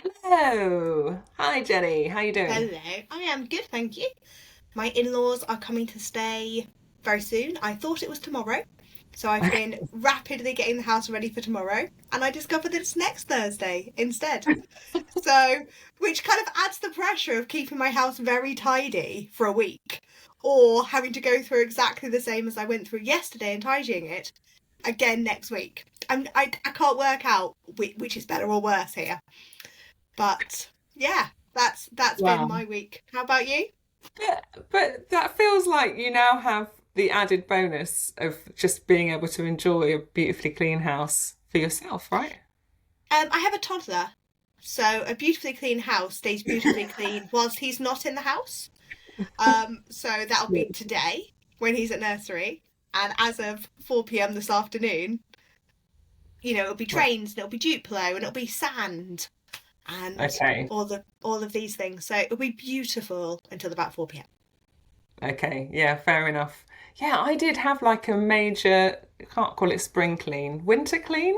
Hello. Hi, Jenny. How you doing? Hello, I am good, thank you. My in laws are coming to stay very soon. I thought it was tomorrow, so I've been rapidly getting the house ready for tomorrow, and I discovered that it's next Thursday instead. So, which kind of adds the pressure of keeping my house very tidy for a week, or having to go through exactly the same as I went through yesterday and tidying it again next week. I can't work out which is better or worse here, but yeah, that's been Wow. my week. How about you? But that feels like you now have the added bonus of just being able to enjoy a beautifully clean house for yourself, right? I have a toddler, so a beautifully clean house stays beautifully clean whilst he's not in the house. So that'll be Good. today when he's at nursery, and as of 4 p.m. this afternoon, it'll be Right. trains and it'll be Duplo and it'll be sand and Okay. all of these things. So it'll be beautiful until about 4 p.m. Okay. Yeah, fair enough. Yeah, I did have like a major, I can't call it spring clean, winter clean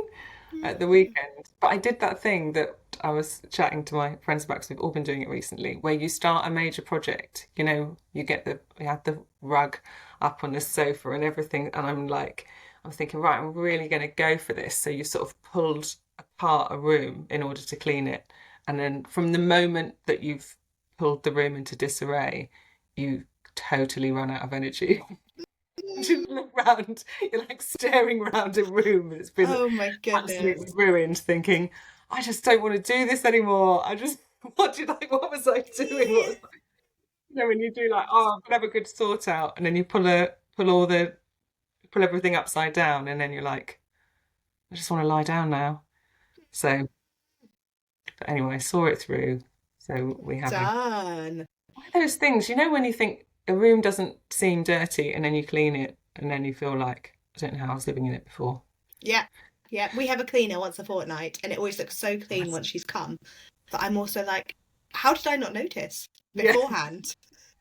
at the Mm. weekend. But I did that thing that I was chatting to my friends about because we've all been doing it recently, where you start a major project. You had the rug up on the sofa and everything, and I'm thinking, right, I'm really going to go for this. So you sort of pulled apart a room in order to clean it, and then from the moment that you've pulled the room into disarray, you totally run out of energy. Just look round, you're like staring around a room that's been Oh my absolutely goodness. ruined, thinking, I just don't want to do this anymore. What was I doing? When you do like, oh, I'm gonna have a good sort out, and then you pull everything upside down, and then you're like, I just want to lie down now. So, but anyway, saw it through. So we have a Done. one of those things, when you think a room doesn't seem dirty, and then you clean it, and then you feel like, I don't know how I was living in it before. Yeah. Yeah. We have a cleaner once a fortnight and it always looks so clean once she's come. But I'm also like, how did I not notice Yeah. beforehand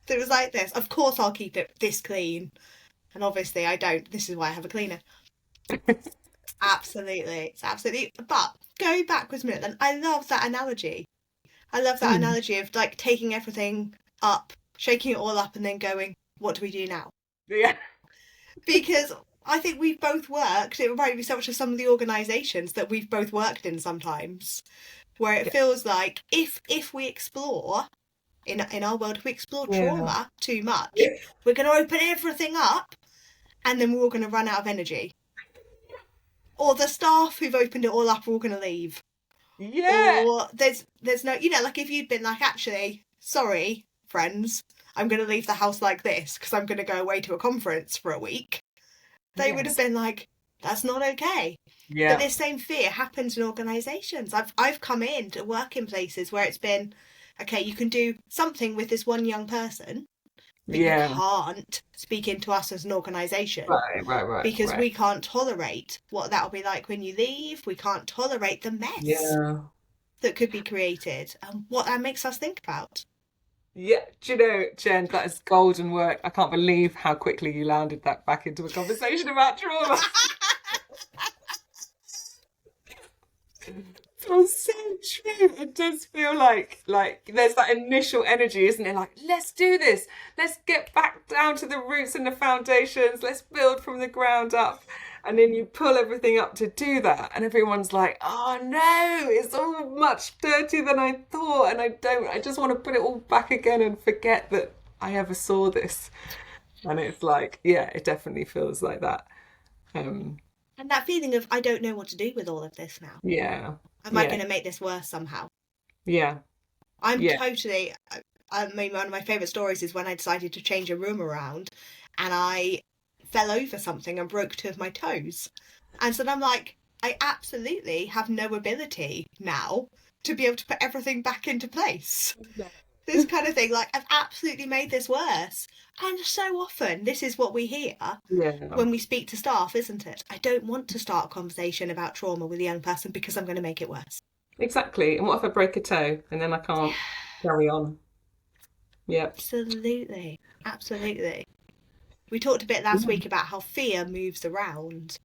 that it was like this? Of course I'll keep it this clean. And obviously I don't. This is why I have a cleaner. Absolutely. It's absolutely. But go backwards a minute then. I love that analogy. I love that Mm. analogy of like taking everything up, shaking it all up and then going, what do we do now? Yeah. Because I think we've both worked. It reminded me so much of some of the organisations that we've both worked in sometimes, where it Yeah. feels like if we explore in our world, if we explore Yeah. trauma too much, Yeah. we're going to open everything up, and then we're all going to run out of energy. Or the staff who've opened it all up are all going to leave. Yeah. Or there's no, like if you'd been like, actually, sorry, friends, I'm going to leave the house like this because I'm going to go away to a conference for a week, they would have Yes. been like, that's not okay. But Yeah. this same fear happens in organisations. I've come in to work in places where it's been, okay, you can do something with this one young person, but you Yeah. can't speak into us as an organisation Right, right, right, because right. we can't tolerate what that'll be like when you leave. We can't tolerate the mess Yeah. that could be created and what that makes us think about. Yeah. Do you know, Jen, that is golden work. I can't believe how quickly you landed that back into a conversation about trauma. Oh, so true. It does feel like there's that initial energy, isn't it? Like, let's do this. Let's get back down to the roots and the foundations. Let's build from the ground up. And then you pull everything up to do that. And everyone's like, oh no, it's all much dirtier than I thought. And I just want to put it all back again and forget that I ever saw this. And it's like, yeah, it definitely feels like that. Um, And that feeling of, I don't know what to do with all of this now. yeah, Am I yeah, going to make this worse somehow? yeah, I'm yeah. totally. I mean, one of my favourite stories is when I decided to change a room around and I fell over something and broke two of my toes. And so then I'm like, I absolutely have no ability now to be able to put everything back into place. This kind of thing, like, I've absolutely made this worse. And so often, this is what we hear Yeah. when we speak to staff, isn't it? I don't want to start a conversation about trauma with a young person because I'm going to make it worse. Exactly. And what if I break a toe and then I can't carry on? Yep. Absolutely. Absolutely. We talked a bit last Yeah. week about how fear moves around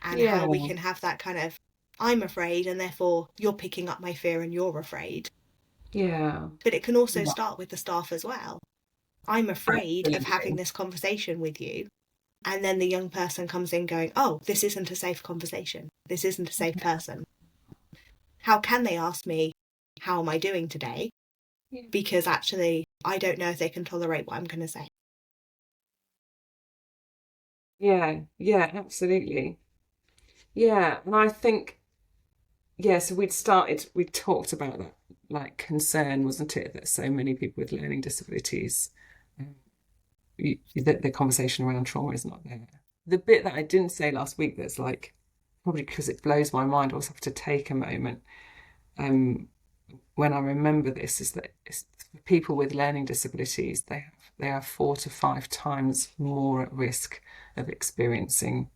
and how we Yeah. can have that kind of I'm afraid, and therefore you're picking up my fear and you're afraid. Yeah. But it can also Yeah. start with the staff as well. I'm afraid of having Absolutely. this conversation with you. And then the young person comes in going, oh, this isn't a safe conversation. This isn't a safe person. How can they ask me, how am I doing today? Yeah. Because actually, I don't know if they can tolerate what I'm going to say. Yeah. Yeah. Absolutely. Yeah. And I think, yeah, so we talked about that like concern, wasn't it, that so many people with learning disabilities, um, that the conversation around trauma is not there. The bit that I didn't say last week that's like, probably because it blows my mind, I also have to take a moment um, when I remember this, is that it's, for people with learning disabilities, they are 4 to 5 times more at risk of experiencing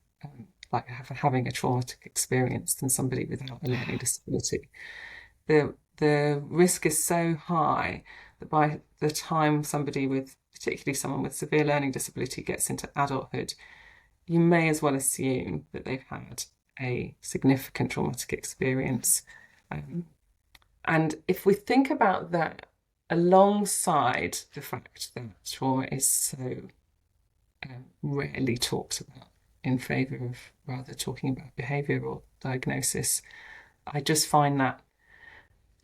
like having a traumatic experience than somebody without a learning disability. The risk is so high that by the time somebody with, particularly someone with severe learning disability, gets into adulthood, you may as well assume that they've had a significant traumatic experience. Um, and if we think about that alongside the fact that trauma is so rarely talked about in favour of rather talking about behaviour or diagnosis, I just find that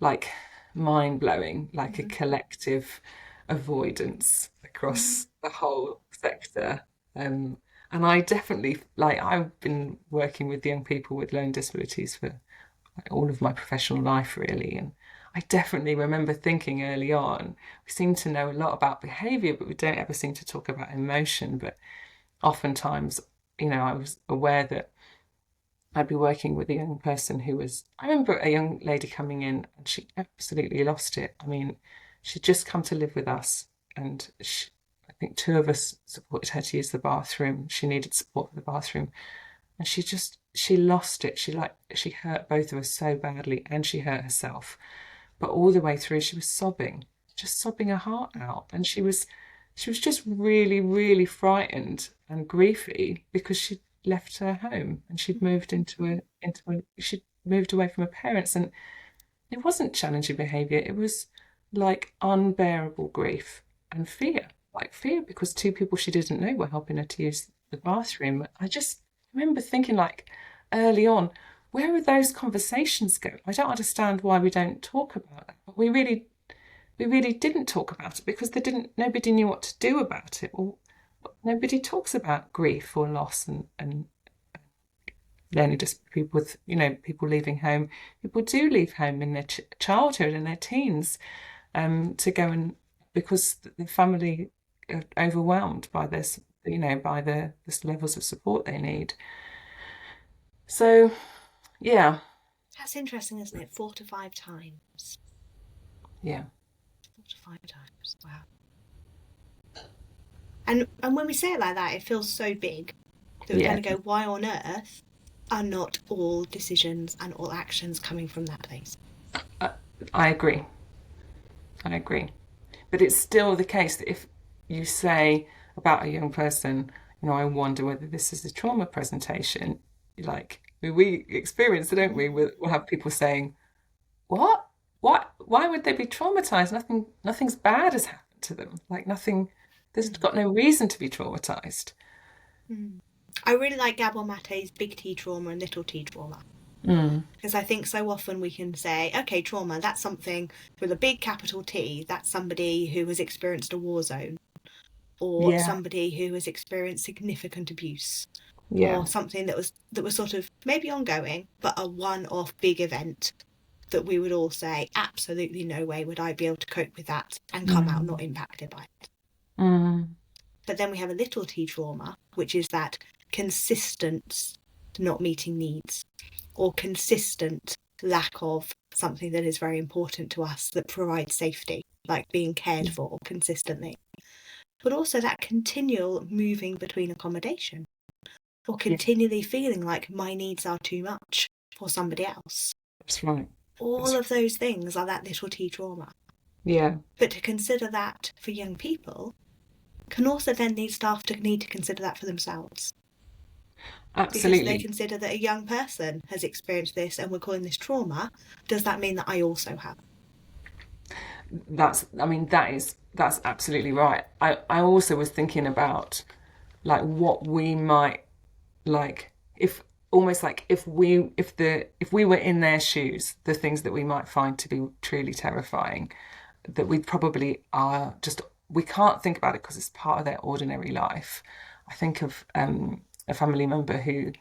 like mind blowing, like a collective avoidance across the whole sector. Um, and I definitely, like, I've been working with young people with learning disabilities for like, all of my professional life, really. And I definitely remember thinking early on, we seem to know a lot about behaviour, but we don't ever seem to talk about emotion. But oftentimes, I was aware that I'd be working with a young person who was, I remember a young lady coming in and she absolutely lost it. I mean, she'd just come to live with us and I think two of us supported her to use the bathroom. She needed support for the bathroom and she lost it. She hurt both of us so badly and she hurt herself. But all the way through, she was sobbing, just sobbing her heart out. And she was just really, really frightened and griefy because she'd left her home and she'd moved away from her parents. And it wasn't challenging behaviour, it was like unbearable grief and fear. Like fear because two people she didn't know were helping her to use the bathroom. I just remember thinking like early on, where would those conversations go? I don't understand why we don't talk about that. But we really didn't talk about it because nobody knew what to do about it. Or nobody talks about grief or loss and learning just people with people leaving home. People do leave home in their childhood and their teens to go and because the family are overwhelmed by this, by the levels of support they need. So yeah, That's interesting, isn't it? 4 to 5 times. yeah, 4 to 5 times. Wow. And when we say it like that, it feels so big that we kind yeah. of go, why on earth are not all decisions and all actions coming from that place? I, I agree. I agree. But it's still the case that if you say about a young person, I wonder whether this is a trauma presentation, like we experience it, don't we? We'll have people saying, what? What? Why would they be traumatized? Nothing's bad has happened to them. Like nothing, there's got no reason to be traumatized. I really like Gabor Mate's big T trauma and little t trauma. Mm. Because I think so often we can say, okay, trauma, that's something with a big capital T. That's somebody who has experienced a war zone, or Yeah, somebody who has experienced significant abuse, yeah, or something that was sort of maybe ongoing, but a one-off big event that we would all say, absolutely no way would I be able to cope with that and come out mm. not impacted by it. Mm. But then we have a little t trauma, which is that consistent not meeting needs or consistent lack of something that is very important to us that provides safety, like being cared for consistently. But also that continual moving between accommodation or Yeah, continually feeling like my needs are too much for somebody else. that's right. All That's of those things are that little t trauma. yeah, But to consider that for young people can also then lead staff to need to consider that for themselves. Because they Absolutely. consider that a young person has experienced this and we're calling this trauma. Does that mean that I also have? I mean, that's absolutely right. I also was thinking about like what we might like if almost like if we were in their shoes, the things that we might find to be truly terrifying, that we probably are just we can't think about it because it's part of their ordinary life. I think of a family member who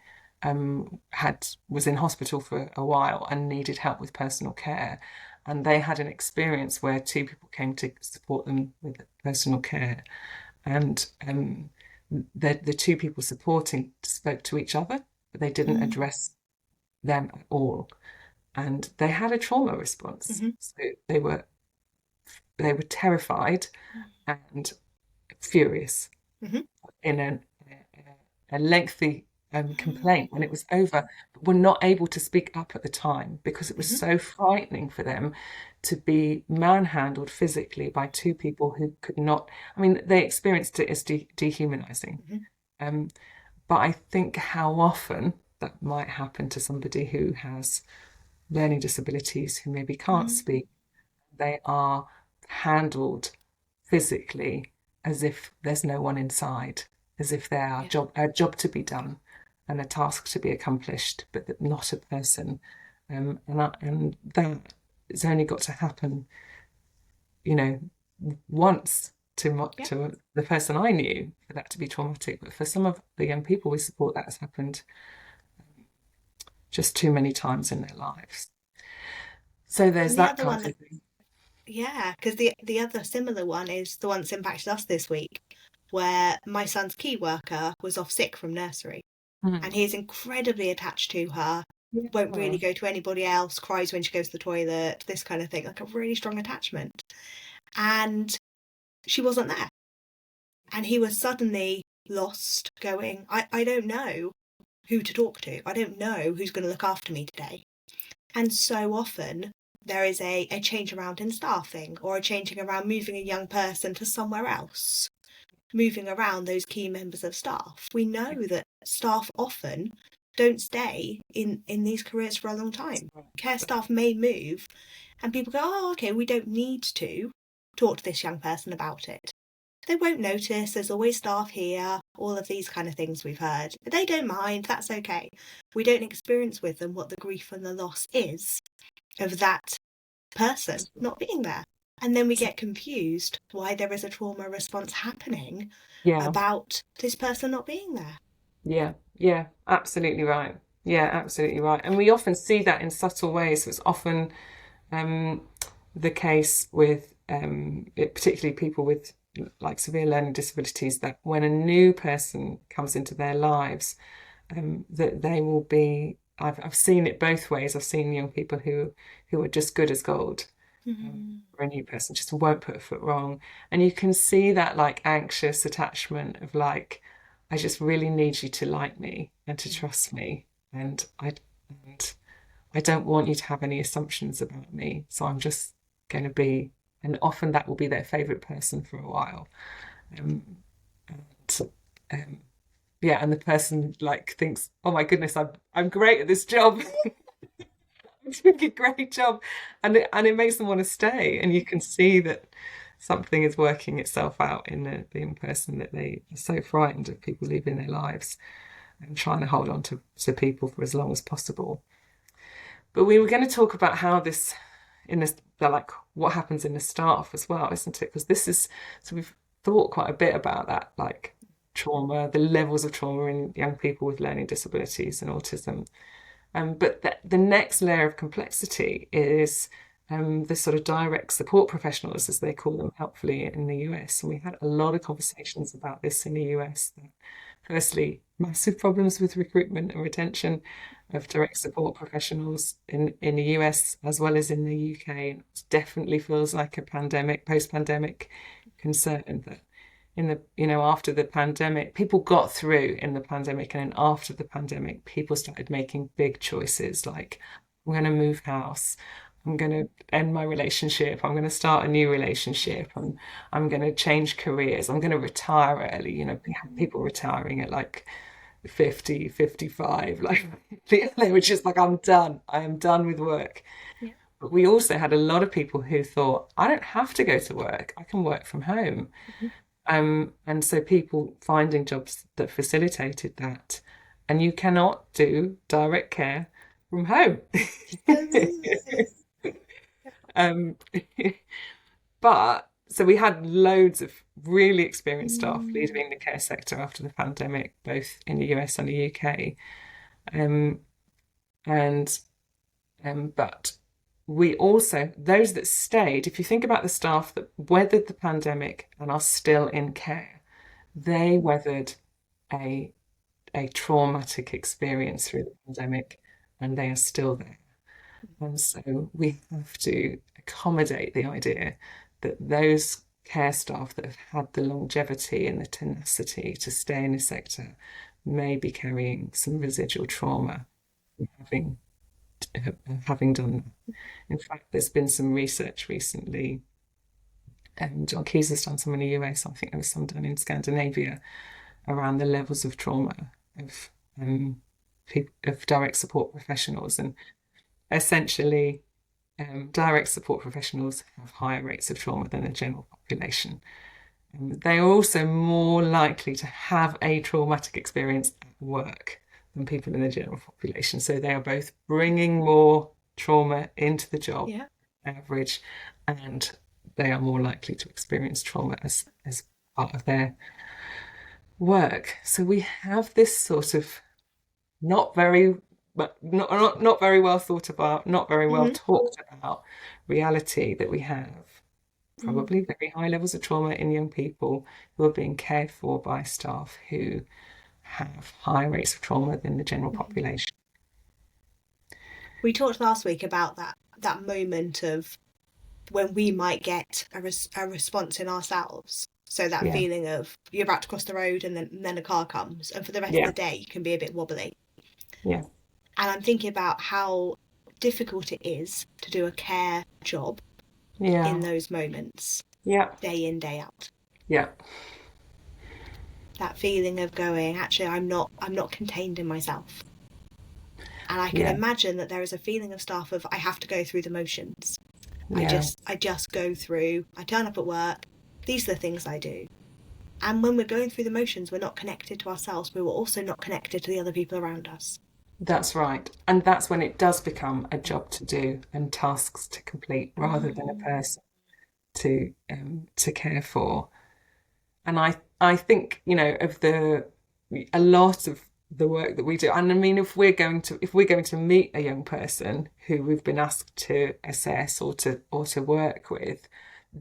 had was in hospital for a while and needed help with personal care, and they had an experience where two people came to support them with personal care, and the two people supporting spoke to each other, but they didn't Mm. address them at all, and they had a trauma response. Mm-hmm. So they were terrified and furious Mm-hmm. in a lengthy complaint when it was over, but were not able to speak up at the time because it was Mm-hmm. so frightening for them to be manhandled physically by two people who could not. I mean, they experienced it as dehumanizing. Mm-hmm. Um, but I think how often that might happen to somebody who has learning disabilities, who maybe can't Mm-hmm. speak, they are handled physically as if there's no one inside, as if they're Yeah. a job to be done and a task to be accomplished, but that not a person. And that it's only got to happen, you know, once Yeah. to the person I knew for that to be traumatic. But for some of the young people we support, that has happened just too many times in their lives. So there's And the that other kind one of that, thing. yeah, because the other similar one is the one that's impacted us this week, where my son's key worker was off sick from nursery, and Mm. he is incredibly attached to her. Won't really Yeah. go to anybody else. Cries when she goes to the toilet. This kind of thing, like a really strong attachment. And she wasn't there, and he was suddenly lost. Going, I don't know who to talk to. I don't know who's going to look after me today. And so often there is a change around in staffing or a changing around moving a young person to somewhere else, moving around those key members of staff. We know that staff often don't stay in these careers for a long time. Care staff may move and people go, oh, okay, we don't need to talk to this young person about it. They won't notice, there's always staff here, all of these kind of things we've heard. They don't mind, that's okay. We don't experience with them what the grief and the loss is of that person not being there. And then we get confused why there is a trauma response happening Yeah. about this person not being there. Yeah, yeah, absolutely right. Yeah, absolutely right. And we often see that in subtle ways. So it's often um, the case with particularly people with like severe learning disabilities that when a new person comes into their lives, that they will be. I've seen it both ways. I've seen young people who are just good as gold Mm. for a new person, just won't put a foot wrong. And you can see that like anxious attachment of like, I just really need you to like me and to trust me. And I don't want you to have any assumptions about me. So I'm just going to be, and often that will be their favorite person for a while. Um, and, um, yeah, and the person like thinks, oh my goodness, I'm great at this job. Doing a great job, and it makes them want to stay. And you can see that something is working itself out in the young person that they are so frightened of people leaving their lives and trying to hold on to people for as long as possible. But we were going to talk about how this in this like what happens in the staff as well, isn't it? Because this is so we've thought quite a bit about that, like trauma, the levels of trauma in young people with learning disabilities and autism. But the next layer of complexity is the sort of direct support professionals, as they call them, helpfully in the US. And we had a lot of conversations about this in the US. Firstly, massive problems with recruitment and retention of direct support professionals in the US as well as in the UK. It definitely feels like a pandemic, post-pandemic concern that in the after the pandemic people got through in the pandemic, and then after the pandemic people started making big choices like I'm going to move house, I'm going to end my relationship, I'm going to start a new relationship, I'm going to change careers, I'm going to retire early. We have people retiring at like 50, 55. Like they were just like, I'm done. I am done with work. Yeah. But we also had a lot of people who thought, I don't have to go to work. I can work from home. Mhm. And so people finding jobs that facilitated that. And you cannot do direct care from home. um, but so we had loads of really experienced staff Mm. leaving the care sector after the pandemic, both in the US and the UK. Um, and but we also, those that stayed, if you think about the staff that weathered the pandemic and are still in care, they weathered a a traumatic experience through the pandemic and they are still there. And so we have to accommodate the idea that those care staff that have had the longevity and the tenacity to stay in the sector may be carrying some residual trauma from having done that. In fact, there's been some research recently, and John Keyes has done some in the US. I think there was some done in Scandinavia around the levels of trauma of of direct support professionals, and essentially, direct support professionals have higher rates of trauma than the general population. They are also more likely to have a traumatic experience at work than people in the general population. So they are both bringing more trauma into the job Yeah. average, and they are more likely to experience trauma as part of their work. So we have this sort of not very but not very well thought about, not very well Mhm. talked about reality that we have Mm. probably very high levels of trauma in young people who are being cared for by staff who have higher rates of trauma than the general Mhm. population. We talked last week about that moment of when we might get a response in ourselves. So that Yeah, feeling of you're about to cross the road and then a car comes, and for the rest of yeah, the day you can be a bit wobbly. yeah, And I'm thinking about how difficult it is to do a care job in yeah, those moments, yeah, day in, day out. yeah, That feeling of going, actually, I'm not contained in myself. And I can yeah, imagine that there is a feeling of staff of I have to go through the motions. I yeah. just I just go through, I turn up at work, these are the things I do. And when we're going through the motions, we're not connected to ourselves, but we're also not connected to the other people around us. That's right. And that's when it does become a job to do and tasks to complete rather than a Mm. person to care for. And I think, of a lot of the work that we do. And I mean, if we're going to meet a young person who we've been asked to assess or to work with,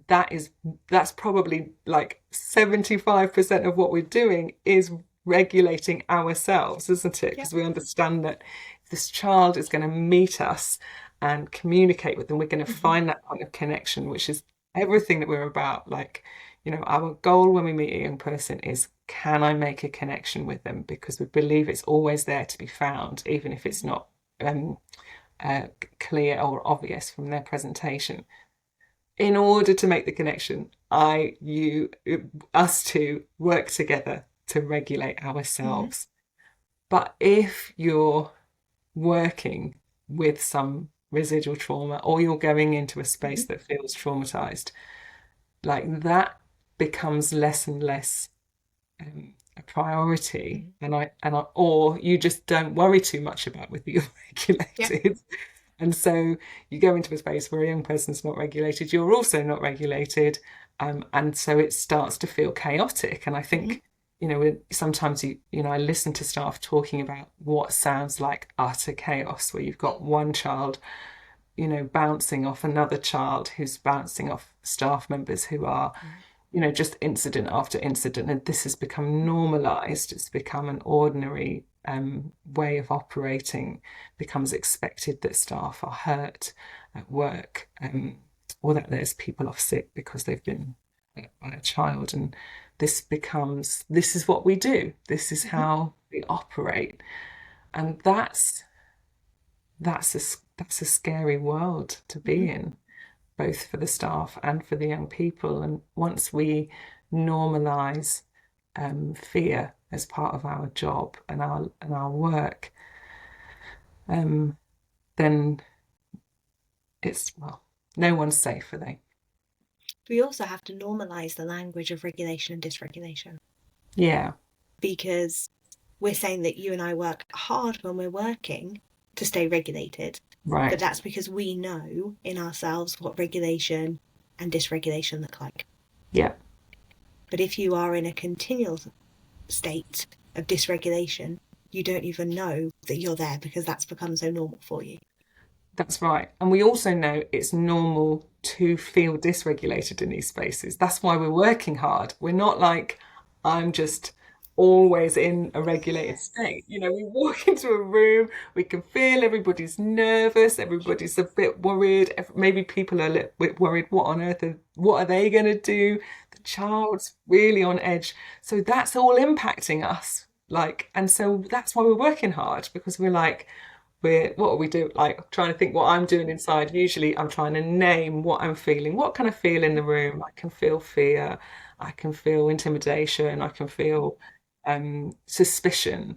that is that's probably like 75% of what we're doing is regulating ourselves, isn't it? Yeah. Because we understand that if this child is going to meet us and communicate with them, we're going to Mm-hmm. find that kind of connection, which is everything that we're about. Like, our goal when we meet a young person is, can I make a connection with them? Because we believe it's always there to be found, even if it's not um, clear or obvious from their presentation. In order to make the connection, us two work together to regulate Mm-hmm. ourselves. But if you're working with some residual trauma or you're going into a Mm-hmm. space that feels traumatized, like that becomes less and less a priority, Mm-hmm. or you just don't worry too much about whether you're Yeah. regulated. And so you go into a space where a young person's not regulated, you're also not regulated, and so it starts to feel chaotic. And I Mm-hmm. think, sometimes I listen to staff talking about what sounds like utter chaos, where you've got one child, bouncing off another child who's bouncing off staff members who are, just incident after incident, and this has become normalized. It's become an ordinary way of operating. Becomes expected that staff are hurt at work, or that there's people off sick because they've been hurt by a child, and this is what we do. This is Mm-hmm. how we operate, and that's a scary world to Mm-hmm. be in, both for the staff and for the young people. And once we normalize fear as part of our job and our work, um, then it's, well, no one's safe, are they? We also have to normalise the language of regulation and dysregulation, Yeah, because we're saying that you and I work hard when we're working to stay regulated, but right. that's because we know in ourselves what regulation and dysregulation look like. Yeah. But if you are in a continual state of dysregulation, you don't even know that you're there because that's become so normal for you. That's right. And we also know it's normal to feel dysregulated in these spaces. That's why we're working hard. We're not like, I'm just always in a regulated state. You know, we walk into a room, we can feel everybody's nervous, everybody's a bit worried. Maybe people are a little bit worried, what are they going to do? The child's really on edge. So that's all impacting us. Like, and so that's why we're working hard, because we're like, what are we doing? Like trying to think what I'm doing inside. Usually I'm trying to name what I'm feeling. What can I feel in the room? I can feel fear, I can feel intimidation, I can feel suspicion.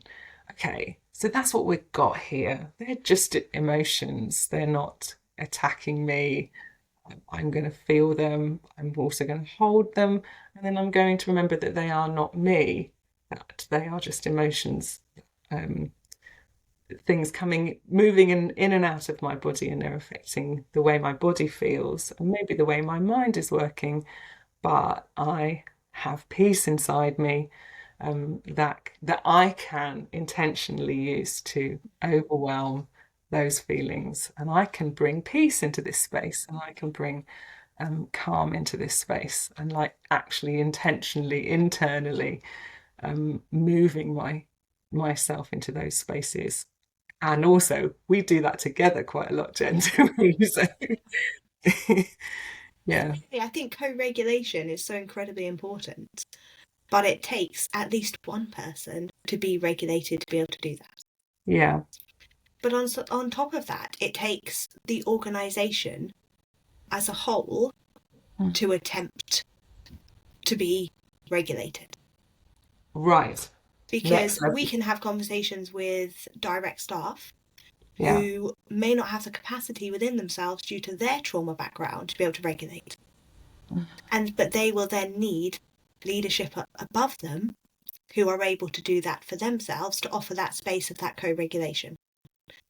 Okay, so that's what we've got here. They're just emotions. They're not attacking me. I'm going to feel them. I'm also going to hold them. And then I'm going to remember that they are not me, that they are just emotions. Um, Things moving in and out of my body, and they're affecting the way my body feels and maybe the way my mind is working. But I have peace inside me, that I can intentionally use to overwhelm those feelings, and I can bring peace into this space, and I can bring calm into this space, and like actually intentionally internally moving myself into those spaces. And also, we do that together quite a lot, Jen, do we? So, yeah, I think co regulation is so incredibly important, but it takes at least one person to be regulated to be able to do that. yeah, But on top of that, it takes the organisation as a whole to attempt to be regulated. right. Because Next we level. can have conversations with direct staff Yeah, who may not have the capacity within themselves due to their trauma background to be able to regulate. But they will then need leadership above them who are able to do that for themselves to offer that space of that co-regulation.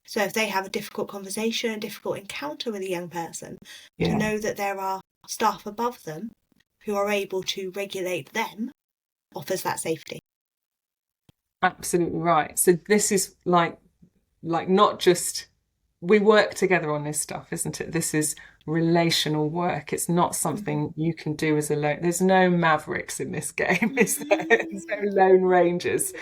So if they have a difficult conversation, a difficult encounter with a young person, to yeah, know that there are staff above them who are able to regulate them offers that safety. absolutely right. So this is like not just we work together on this stuff, isn't it? This is relational work. It's not Mm-hmm. something you can do as a lone. There's no mavericks in this game, is there? There's no lone rangers.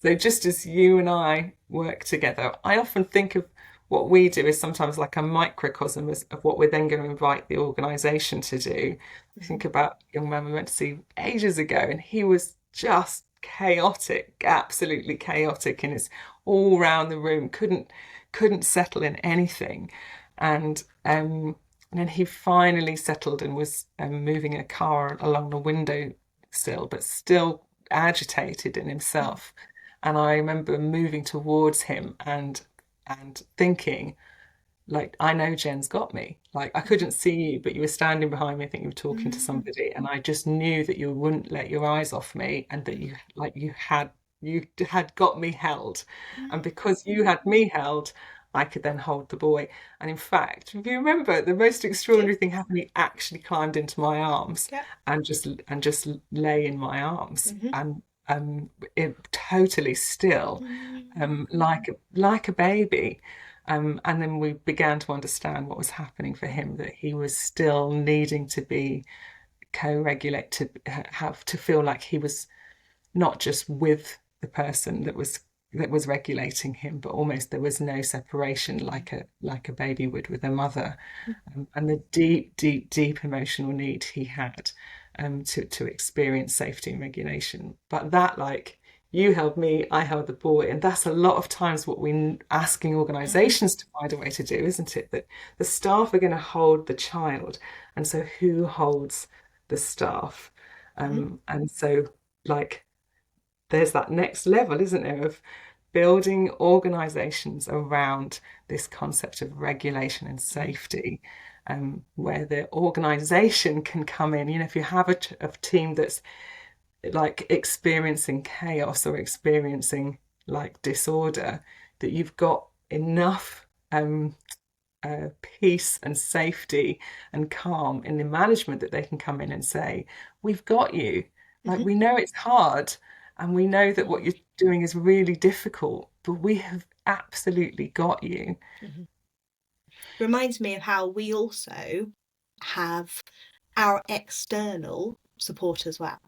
So just as you and I work together, I often think of what we do as sometimes like a microcosm of what we're then going to invite the organisation to do. I Mm-hmm. think about a young man we went to see ages ago, and he was just chaotic, absolutely chaotic, and it's all around the room. Couldn't settle in anything, and then he finally settled and was moving a car along the window sill, but still agitated in himself. And I remember moving towards him and thinking, like, I know Jen's got me. Like, I couldn't see you, but you were standing behind me. I think you were talking to Mm-hmm. somebody, and I just knew that you wouldn't let your eyes off me, and that you had got me held, and because you had me held, I could then hold the boy. And in fact, if you remember, the most Yeah. extraordinary thing happened. He actually climbed into my arms Yeah. and just lay in my arms, Mm-hmm. and it totally still, Mm-hmm. like a baby. And then we began to understand what was happening for him, that he was still needing to be co-regulate, to have to feel like he was not just with the person that was regulating him, but almost there was no separation, like a baby would with a mother, and the deep, deep, deep emotional need he had, to experience safety and regulation. But that, like, you held me, I held the boy, and that's a lot of times what we're asking Mm-hmm. organisations to find a way to do, isn't it? That the staff are going to hold the child, and so who holds the staff? Mm-hmm. And so, like, there's that next level, isn't there, of building organizations around this concept of regulation and safety, where the organization can come in. You know, if you have a team that's like experiencing chaos or experiencing like disorder, that you've got enough peace and safety and calm in the management that they can come in and say, we've got you. Like, Mhm. we know it's hard and we know that what you're doing is really difficult, but we have absolutely got you. Mhm. Reminds me of how we also have our external support as well.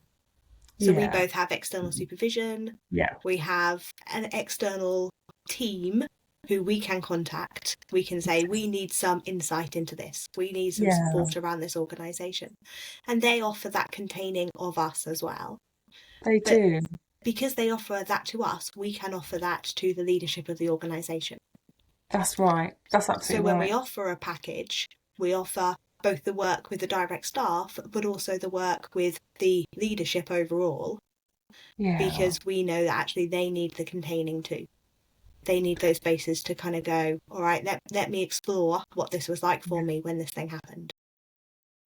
So we Yeah. both have external supervision, Yeah. we have an external team who we can contact. We can say, we need some insight into this, we need some Yeah, support around this organisation. And they offer that containing of us as well. they But do. because they offer that to us, we can offer that to the leadership of the organisation. That's right. That's So absolutely when we right. offer a package, we offer both the work with the direct staff, but also the work with the leadership overall, Yeah. because we know that actually they need the containing too. They need those spaces to kind of go, all right, let me explore what this was like for me when this thing happened.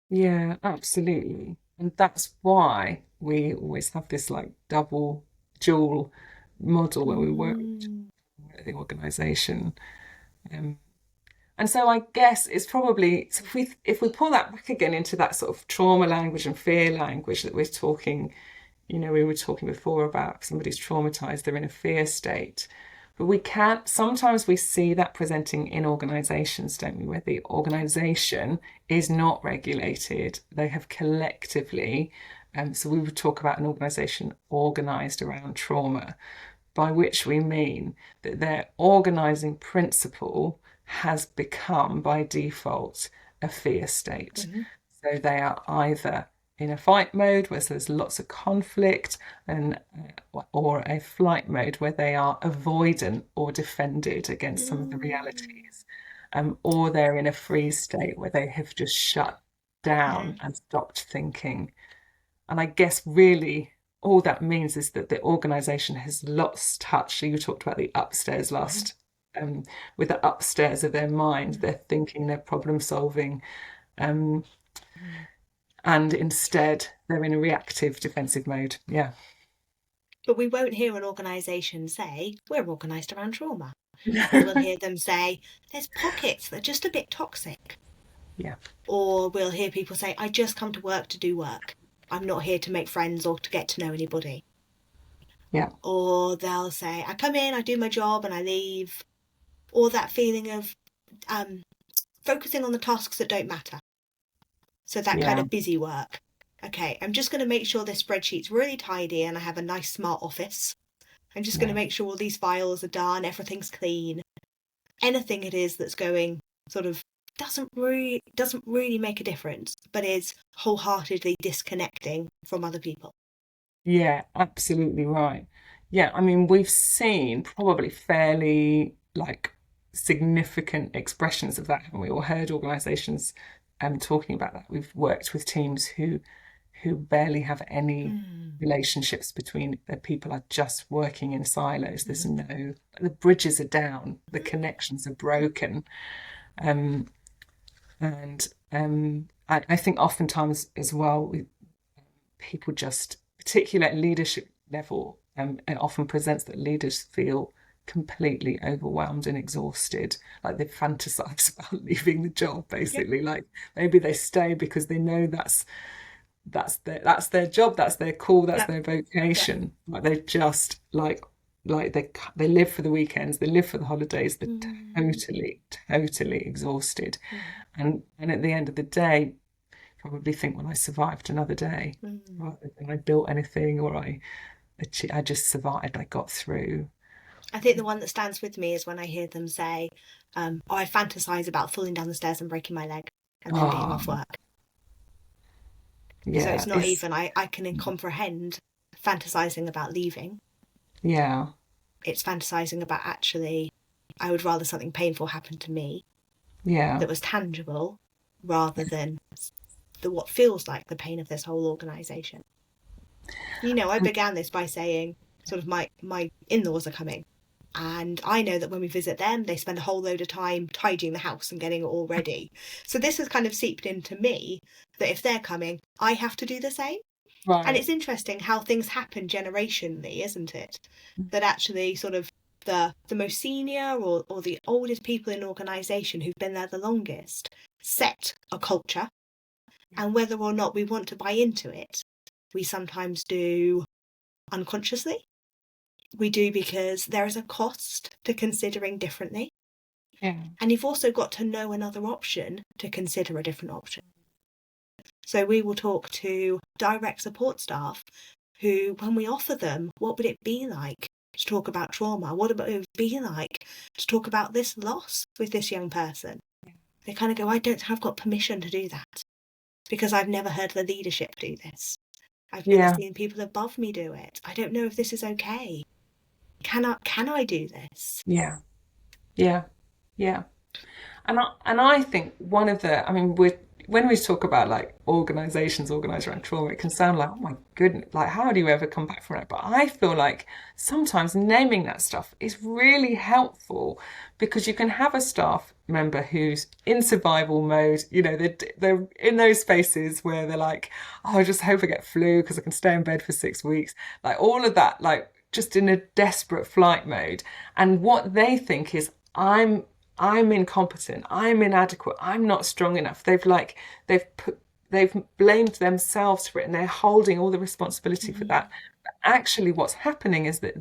Yeah, absolutely. And that's why we always have this like double dual model where we work Mm. with the organization. Um, and so I guess it's probably, so if we pull that back again into that sort of trauma language and fear language that we're talking, you know, we were talking before about if somebody's traumatized, they're in a fear state. But we can't, sometimes we see that presenting in organizations, don't we, where the organization is not regulated. They have collectively, so we would talk about an organization organized around trauma, by which we mean that their organizing principle has become by default a fear state. Mm-hmm. So they are either in a fight mode where there's lots of conflict, and or a flight mode where they are avoidant or defended against some of the Mm. realities, or they're in a freeze state where they have just shut Yeah. down and stopped thinking. And I guess really all that means is that the organization has lost touch. So you talked about the upstairs Mm-hmm. last, um, with the upstairs of their mind, their thinking, their problem solving. Um, Mm-hmm. and instead they're in a reactive defensive mode. Yeah. But we won't hear an organisation say, we're organised around trauma. But we'll hear them say, there's pockets that are just a bit toxic. Yeah. Or we'll hear people say, I just come to work to do work. I'm not here to make friends or to get to know anybody. Yeah. Or they'll say, I come in, I do my job, and I leave. Or that feeling of um, focusing on the tasks that don't matter. So that kind Yeah. of busy work. Okay, I'm just going to make sure this spreadsheet's really tidy and I have a nice smart office. I'm just going to Yeah. make sure all these files are done, everything's clean. Anything it is that's going sort of doesn't really make a difference, but is wholeheartedly disconnecting from other people. Yeah, absolutely right. Yeah, I mean, we've seen probably fairly like significant expressions of that, haven't we? Or heard organizations talking about that. We've worked with teams who barely have any Mm. relationships between their people, are just working in silos. There's Mm-hmm. no, the bridges are down, the connections are broken. Um, and I think oftentimes as well, people just, particularly at leadership level, it often presents that leaders feel completely overwhelmed and exhausted, like they fantasize about leaving the job, Yep. basically. Like maybe they stay because they know that's their job, that's their call, that's Yep. their Yep. vocation. Like they just like they live for the weekends, they live for the holidays, they're Mm. totally exhausted. Mm. And at the end of the day, probably think, well, I survived another day Mm. rather than I built anything, or I just survived, I got through. I think the one that stands with me is when I hear them say, oh, I fantasize about falling down the stairs and breaking my leg and then being off Oh, work. So yeah, it's not it's even, I can comprehend fantasizing about leaving. yeah, It's fantasizing about actually, I would rather something painful happen to me yeah, that was tangible rather than what feels like the pain of this whole organization. I began this by saying sort of my in-laws are coming. And I know that when we visit them, they spend a whole load of time tidying the house and getting it all ready. So this has kind of seeped into me that if they're coming, I have to do the same. And Right. it's interesting how things happen generationally, isn't it? That actually sort of the most senior or the oldest people in an organisation who've been there the longest set a culture. And whether or not we want to buy into it, we sometimes do unconsciously. We do because there is a cost to considering differently. Yeah. And you've also got to know another option to consider a different option. So we will talk to direct support staff who, when we offer them, what would it be like to talk about trauma? What would it be like to talk about this loss with this young person? They kind of go, I don't have got permission to do that because I've never heard the leadership do this. I've never Yeah. seen people above me do it. I don't know if this is okay. Can I do this? Yeah. Yeah. Yeah. And I think one of the, I mean, when we talk about like organizations organized around trauma, it can sound like, oh my goodness, like how do you ever come back from it? But I feel like sometimes naming that stuff is really helpful because you can have a staff member who's in survival mode. They're in those spaces where they're like, oh, I just hope I get flu because I can stay in bed for 6 weeks. Like all of that, like just in a desperate flight mode. And what they think is, I'm incompetent, I'm inadequate, I'm not strong enough. They've blamed themselves for it and they're holding all the responsibility for that. But actually what's happening is that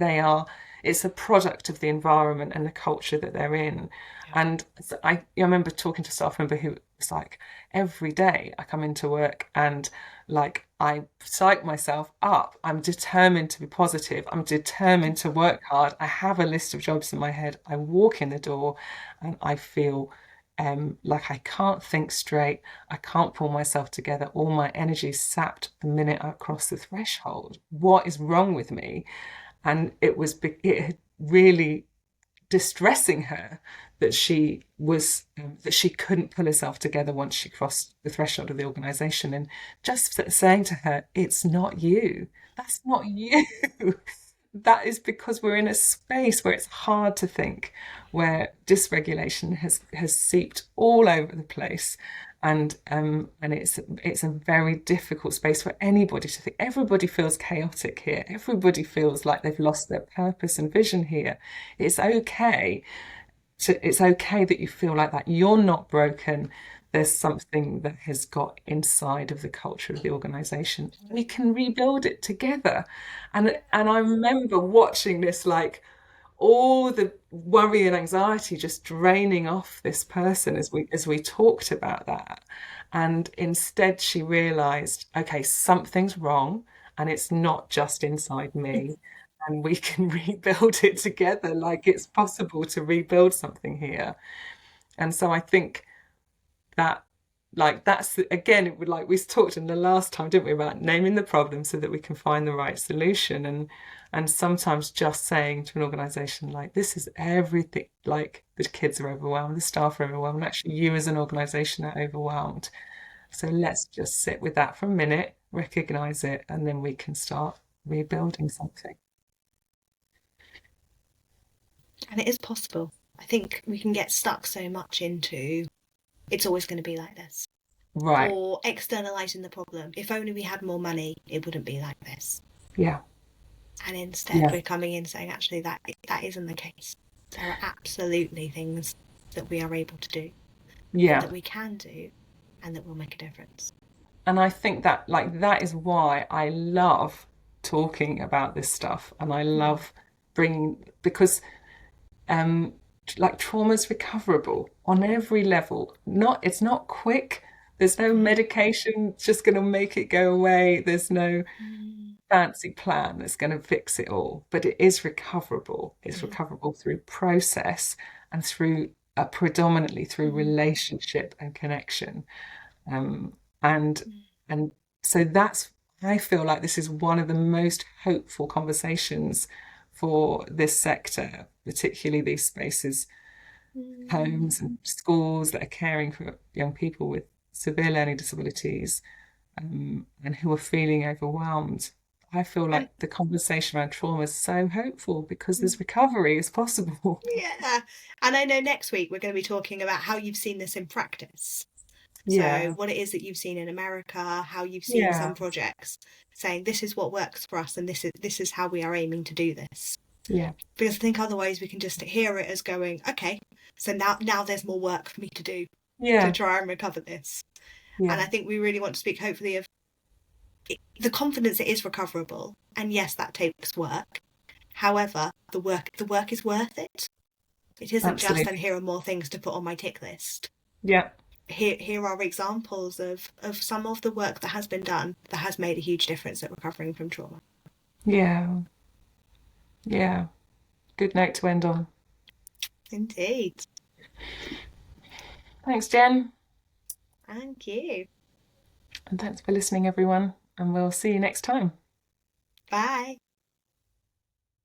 it's a product of the environment and the culture that they're in. And so I remember talking to a staff member who was like, every day I come into work and like I psych myself up. I'm determined to be positive. I'm determined to work hard. I have a list of jobs in my head. I walk in the door and I feel like I can't think straight. I can't pull myself together. All my energy is sapped the minute I cross the threshold. What is wrong with me? And it had really distressing her that she couldn't pull herself together once she crossed the threshold of the organization, and just saying to her, it's not you, that's not you. That is because we're in a space where it's hard to think, where dysregulation has seeped all over the place, and it's a very difficult space for anybody to think. Everybody feels chaotic here. Everybody feels like they've lost their purpose and vision here. It's okay it's okay that you feel like that. You're not broken. There's something that has got inside of the culture of the organization. We can rebuild it together. And I remember watching this, like all the worry and anxiety just draining off this person as we talked about that. And instead she realized, okay, something's wrong and it's not just inside me, and we can rebuild it together. Like it's possible to rebuild something here. And so I think that, like, that's again, it would, like we talked in the last time, didn't we, about naming the problem so that we can find the right solution. And sometimes just saying to an organization, like, this is everything, like the kids are overwhelmed, the staff are overwhelmed, actually you as an organization are overwhelmed. So let's just sit with that for a minute, recognize it, and then we can start rebuilding something. And it is possible. I think we can get stuck so much into it's always going to be like this. Right. Or externalizing the problem. If only we had more money, it wouldn't be like this. Yeah. And instead, Yeah. we're coming in saying, actually, that isn't the case. There are absolutely things that we are able to do, and Yeah. that we can do, and that will make a difference. And I think that, like, that is why I love talking about this stuff, and I love bringing, because um like trauma's recoverable on every level. It's not quick. There's no medication just going to make it go away. There's no Mm. fancy plan that's going to fix it all, but it is recoverable. It's recoverable through process and predominantly through relationship and connection. Um, and and so I feel like this is one of the most hopeful conversations for this sector, particularly these spaces, homes and schools that are caring for young people with severe learning disabilities, and who are feeling overwhelmed. I feel And like the conversation around trauma is so hopeful because there's recovery is possible. yeah, and I know next week we're going to be talking about how you've seen this in practice. So, Yeah, what it is that you've seen in America, how you've seen yeah, some projects saying this is what works for us and this is how we are aiming to do this. yeah, Because I think otherwise we can just hear it as going, okay, so now there's more work for me to do to yeah, try and recover this. And yeah. I think we really want to speak hopefully of the confidence it is recoverable. And yes, that takes work. However, the work is worth it. It isn't just, and Absolutely. here are more things to put on my tick list. Yeah, Here are examples of some of the work that has been done that has made a huge difference at recovering from trauma. yeah, yeah. Good note to end on. Indeed. Thanks, Jen. Thank you. And thanks for listening, everyone. And we'll see you next time. Bye.